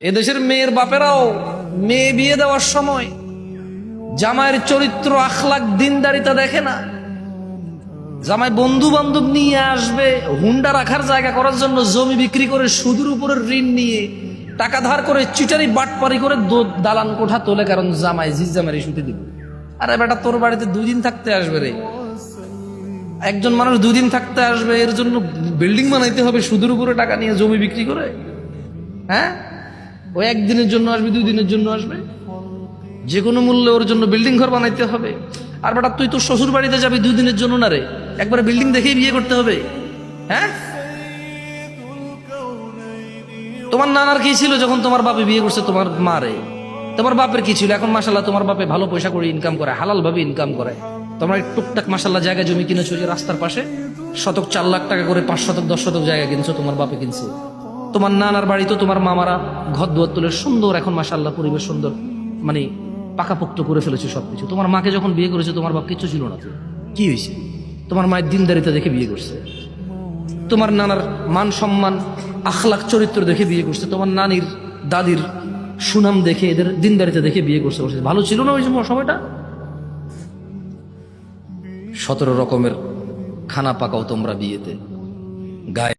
এদেশের মেয়ের বাপেরাও মেয়ে বিয়ে দেওয়ার সময় জামাইয়ের চরিত্র, আখলাক, দিনদারিতা দেখে না। জামাই বন্ধু বান্ধব নিয়ে আসবে, হুন্ডা রাখার জায়গা করার জন্য জমি বিক্রি করে সুদের উপরের ঋণ নিয়ে টাকা ধার করে চিটারি বাটপারি করে দালান কোঠা তোলে, কারণ জামাই জামাই শুতে দিবে। আরে বেটা, তোর বাড়িতে 2 দিন থাকতে আসবে রে। একজন মানুষ 2 দিন থাকতে আসবে, এর জন্য বিল্ডিং বানাইতে হবে সুদের উপরে টাকা নিয়ে জমি বিক্রি করে? হ্যাঁ, ও 1 দিনের জন্য আসবে, 2 দিনের জন্য আসবে, যে কোনো মূল্যে ওর জন্য বিল্ডিং ঘর বানাইতে হবে। আর বেটা, তুই তোর শ্বশুর বাড়িতে যাবি 2 দিনের জন্য না রে, একবারে বিল্ডিং দেখেই বিয়ে করতে হবে। হ্যাঁ, তোমার নানার কি ছিল যখন তোমার বাপে বিয়ে করছে তোমার মারে? তোমার বাপের কি ছিল? এখন মাশাল্লাহ তোমার বাপে ভালো পয়সা করে ইনকাম করে, হালাল ভাবে ইনকাম করে। তোমরা টুকটাক মাশাল্লাহ জায়গা জমি কিনেছো, যে রাস্তার পাশে শতক 4 লাখ টাকা করে 5 শতক 10 শতক জায়গা কিনছো, তোমার বাপে কিনছে। তোমার নানার বাড়ি তো তোমার মামারা ঘর দুয়ার তুলে সুন্দর, এখন মাশাল্লাহ পরিবেশ সুন্দর, মানে পাকাপোক্ত করে ফেলেছে সবকিছু। তোমার মাকে যখন বিয়ে করেছে তোমার বাপ কিচ্ছু ছিল না, তো কি হয়েছে? তোমার মায়ের দিনদারিতা দেখে বিয়ে করছে। তোমার নানার মান সম্মান, আখলাক, চরিত্র দেখে বিয়ে করছে। তোমার নানির দাদির সুনাম দেখে, এদের দিনদারিতা দেখে বিয়ে করছে। ভালো ছিল না ওই সময়টা? 17 রকমের খানা পাকাও তোমরা বিয়েতে, গায়ে